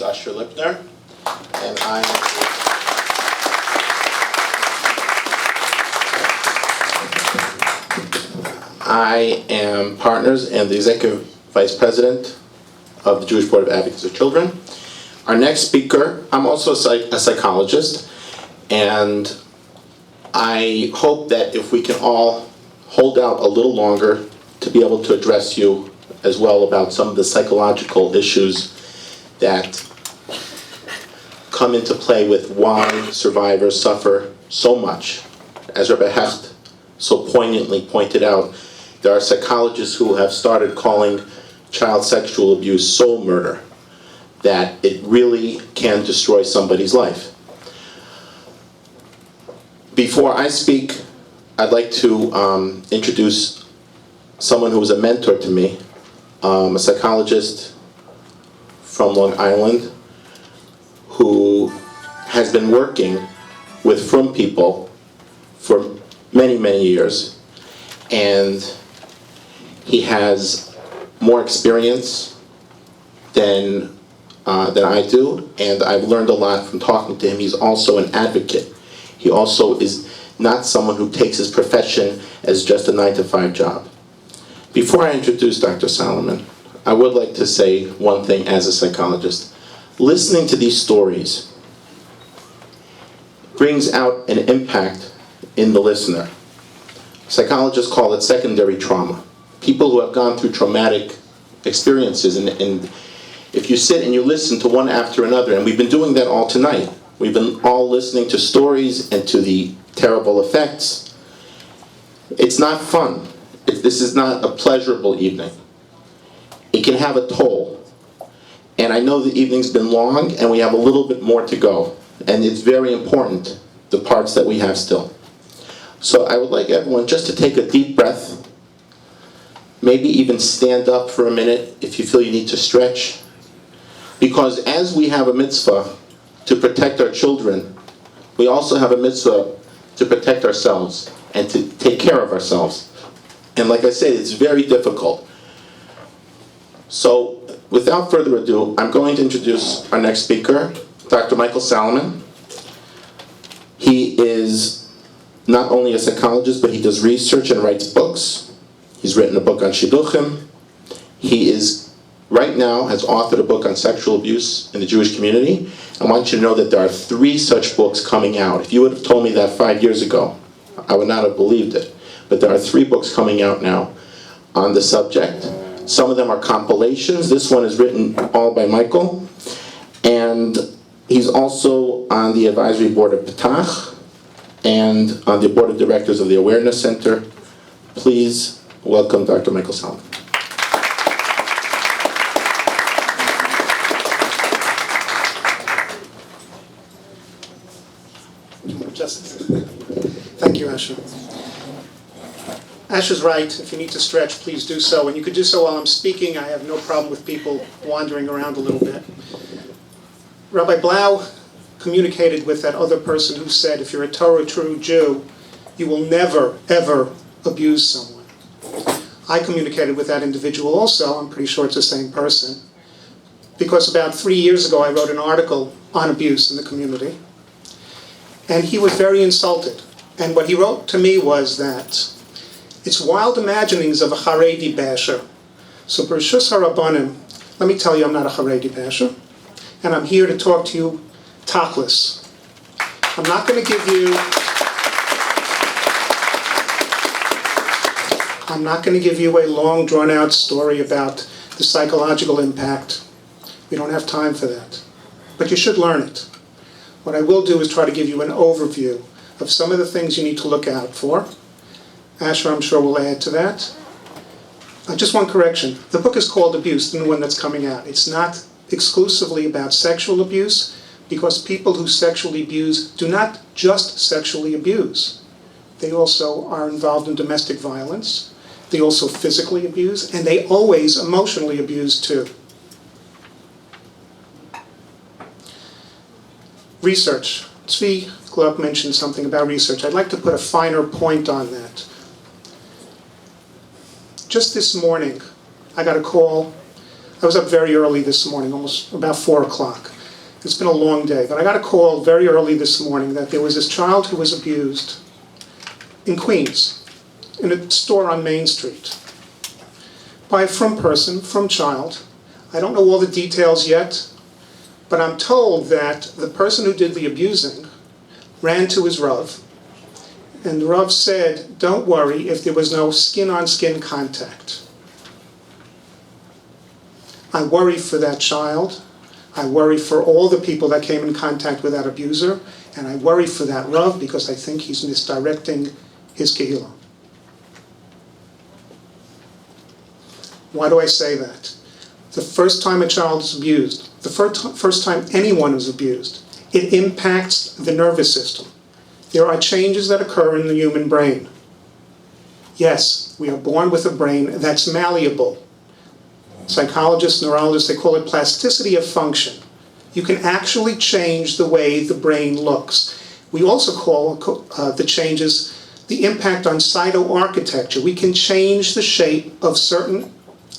Dr. Lipner, and I am partners and the executive vice president of the Jewish Board of Advocates of Children. Our next speaker, I'm also a psychologist, and I hope that if we can all hold out a little longer to be able to address you as well about some of the psychological issues that come into play with why survivors suffer so much. As Rabbi Hecht so poignantly pointed out, there are psychologists who have started calling child sexual abuse soul murder, that it really can destroy somebody's life. Before I speak, I'd like to introduce someone who was a mentor to me, a psychologist from Long Island who has been working with frum people for many, many years, and he has more experience than I do, and I've learned a lot from talking to him. He's also an advocate. He also is not someone who takes his profession as just a 9-to-5 job. Before I introduce Dr. Salamon, I would like to say one thing as a psychologist. Listening to these stories brings out an impact in the listener. Psychologists call it secondary trauma. People who have gone through traumatic experiences, and if you sit and you listen to one after another, and we've been doing that all tonight, we've been all listening to stories and to the terrible effects. It's not fun. This is not a pleasurable evening. It can have a toll. And I know the evening's been long, and we have a little bit more to go. And it's very important, the parts that we have still. So I would like everyone just to take a deep breath, maybe even stand up for a minute if you feel you need to stretch. Because as we have a mitzvah to protect our children, we also have a mitzvah to protect ourselves and to take care of ourselves. And like I said, it's very difficult. So without further ado, I'm going to introduce our next speaker, Dr. Michael Salamon. He is not only a psychologist, but he does research and writes books. He's written a book on shidduchim. He is, right now, has authored a book on sexual abuse in the Jewish community. I want you to know that there are 3 such books coming out. If you would have told me that 5 years ago, I would not have believed it. But there are 3 books coming out now on the subject. Some of them are compilations. This one is written all by Michael. And he's also on the advisory board of Petach and on the board of directors of the Awareness Center. Please welcome Dr. Michael Salamon. Thank you, Asher. Asher's right. If you need to stretch, please do so. And you could do so while I'm speaking. I have no problem with people wandering around a little bit. Rabbi Blau communicated with that other person who said, if you're a Torah true Jew, you will never, ever abuse someone. I communicated with that individual also. I'm pretty sure it's the same person. Because about 3 years ago, I wrote an article on abuse in the community. And he was very insulted. And what he wrote to me was that it's wild imaginings of a Haredi basher. So, B'rishus HaRabbanim, let me tell you, I'm not a Haredi basher. And I'm here to talk to you tachlis. I'm not going to give you a long, drawn-out story about the psychological impact. We don't have time for that. But you should learn it. What I will do is try to give you an overview of some of the things you need to look out for. Asher, I'm sure, will add to that. Just one correction. The book is called Abuse, the new one that's coming out. It's not exclusively about sexual abuse, because people who sexually abuse do not just sexually abuse. They also are involved in domestic violence. They also physically abuse, and they always emotionally abuse too. Research. Tzvi Gluck mentioned something about research. I'd like to put a finer point on that. Just this morning, I got a call I was up very early this morning, almost about 4 o'clock. It's been a long day, but I got a call very early this morning that there was this child who was abused in Queens, in a store on Main Street, by a from child. I don't know all the details yet, but I'm told that the person who did the abusing ran to his Rav, and the Rav said, don't worry if there was no skin-on-skin contact. I worry for that child. I worry for all the people that came in contact with that abuser, and I worry for that Rav because I think he's misdirecting his kehillah. Why do I say that? The first time a child is abused, the first time anyone is abused, it impacts the nervous system. There are changes that occur in the human brain. Yes, we are born with a brain that's malleable. Psychologists, neurologists, they call it plasticity of function. You can actually change the way the brain looks. We also call the changes the impact on cytoarchitecture. We can change the shape of certain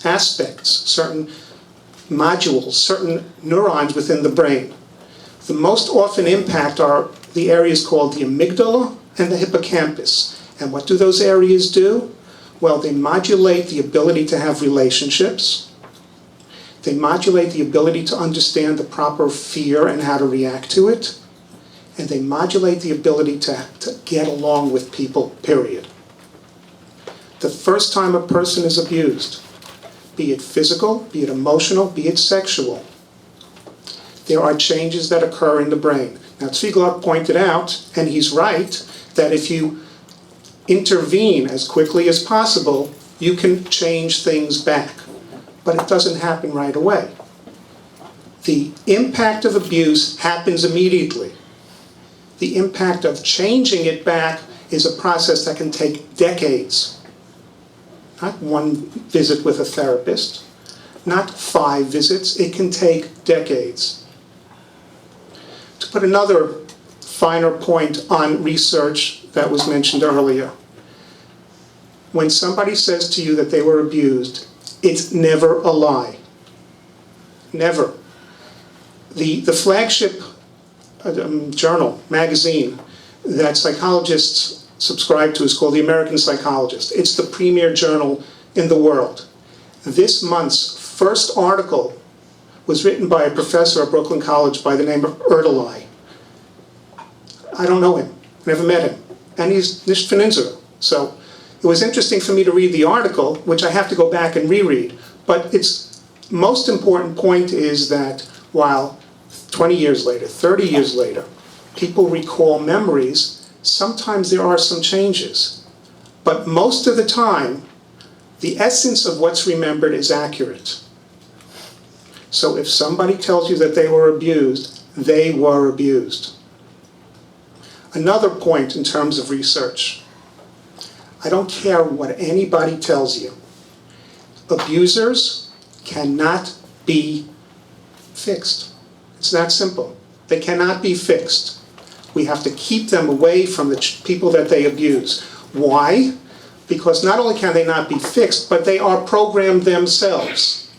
aspects, certain modules, certain neurons within the brain. The most often impact are the areas called the amygdala and the hippocampus. And what do those areas do? Well, they modulate the ability to have relationships. They modulate the ability to understand the proper fear and how to react to it. And they modulate the ability to get along with people, period. The first time a person is abused, be it physical, be it emotional, be it sexual, there are changes that occur in the brain. Now, Zwiglov pointed out, and he's right, that if you intervene as quickly as possible, you can change things back. But it doesn't happen right away. The impact of abuse happens immediately. The impact of changing it back is a process that can take decades. Not one visit with a therapist, not 5 visits, it can take decades. To put another finer point on research that was mentioned earlier, when somebody says to you that they were abused, it's never a lie. Never. The flagship journal, magazine, that psychologists subscribe to is called The American Psychologist. It's the premier journal in the world. This month's first article was written by a professor at Brooklyn College by the name of Erdely. I don't know him, never met him, and he's nicht von unserer. So it was interesting for me to read the article, which I have to go back and reread. But its most important point is that while 20 years later, 30 years later, people recall memories, sometimes there are some changes. But most of the time, the essence of what's remembered is accurate. So if somebody tells you that they were abused, they were abused. Another point in terms of research. I don't care what anybody tells you. Abusers cannot be fixed. It's that simple. They cannot be fixed. We have to keep them away from the people that they abuse. Why? Because not only can they not be fixed, but they are programmed themselves.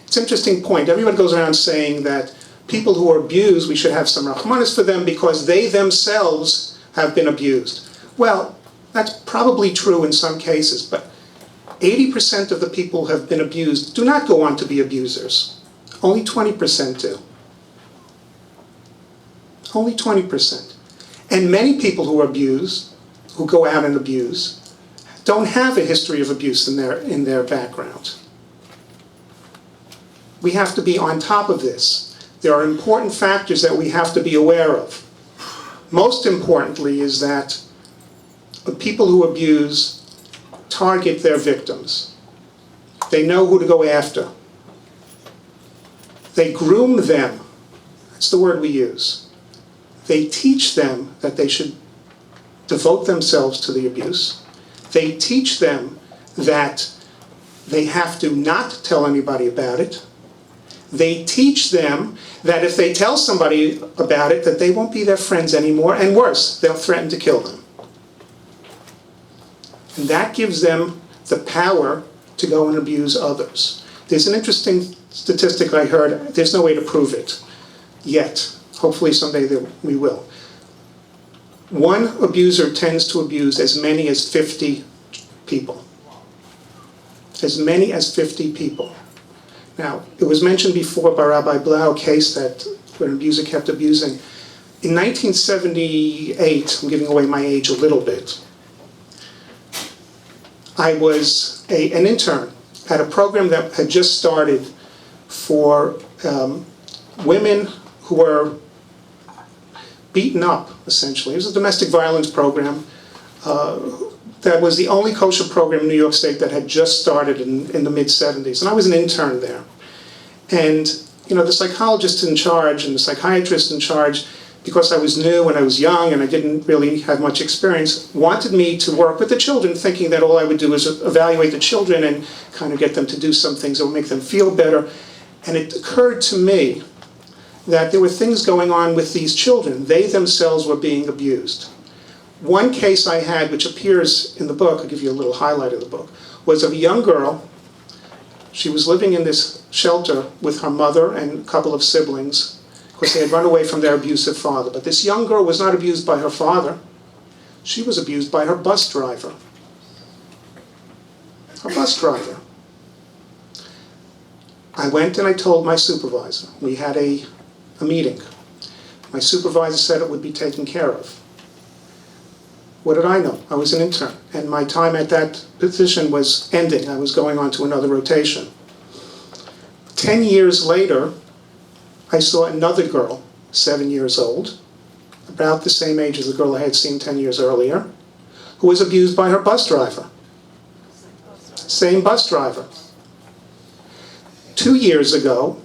It's an interesting point. Everyone goes around saying that people who are abused, we should have some rachmanis for them because they themselves have been abused. Well, that's probably true in some cases, but 80% of the people who have been abused do not go on to be abusers. Only 20% do. Only 20%. And many people who are abused, who go out and abuse, don't have a history of abuse in their background. We have to be on top of this. There are important factors that we have to be aware of. Most importantly is that the people who abuse target their victims. They know who to go after. They groom them. That's the word we use. They teach them that they should devote themselves to the abuse. They teach them that they have to not tell anybody about it. They teach them that if they tell somebody about it, that they won't be their friends anymore, and worse, they'll threaten to kill them. And that gives them the power to go and abuse others. There's an interesting statistic I heard, there's no way to prove it yet. Hopefully someday we will. One abuser tends to abuse as many as 50 people. As many as 50 people. Now, it was mentioned before by Rabbi Blau, a case that where an abuser kept abusing. In 1978, I'm giving away my age a little bit, I was an intern at a program that had just started for women who were beaten up, essentially. It was a domestic violence program that was the only kosher program in New York State that had just started in the mid-'70s. And I was an intern there. And the psychologist in charge and the psychiatrist in charge, because I was new and I was young and I didn't really have much experience, wanted me to work with the children, thinking that all I would do is evaluate the children and kind of get them to do some things that would make them feel better. And it occurred to me that there were things going on with these children. They themselves were being abused. One case I had, which appears in the book, I'll give you a little highlight of the book, was of a young girl. She was living in this shelter with her mother and a couple of siblings, because they had run away from their abusive father. But this young girl was not abused by her father. She was abused by her bus driver. Her bus driver. I went and I told my supervisor. We had a meeting. My supervisor said it would be taken care of. What did I know? I was an intern, and my time at that position was ending. I was going on to another rotation. 10 years later, I saw another girl, 7 years old, about the same age as the girl I had seen 10 years earlier, who was abused by her bus driver. Same bus driver. 2 years ago,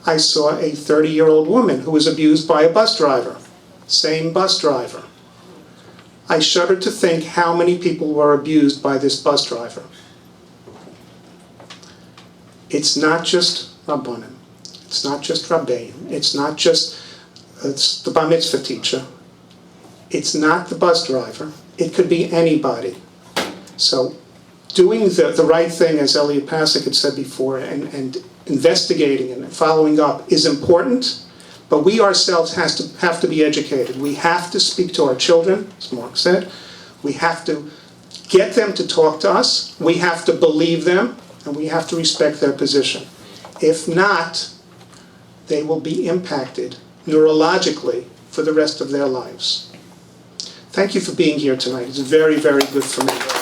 I saw a 30-year-old woman who was abused by a bus driver. Same bus driver. I shudder to think how many people were abused by this bus driver. It's not just Rabbanim. It's not just Rabbeim. It's not just the Bar Mitzvah teacher. It's not the bus driver. It could be anybody. So doing the right thing, as Elliot Pasek had said before, and investigating and following up is important, but we ourselves have to be educated. We have to speak to our children, as Mark said. We have to get them to talk to us. We have to believe them, and we have to respect their position. If not, they will be impacted neurologically for the rest of their lives. Thank you for being here tonight. It's very, very good for me.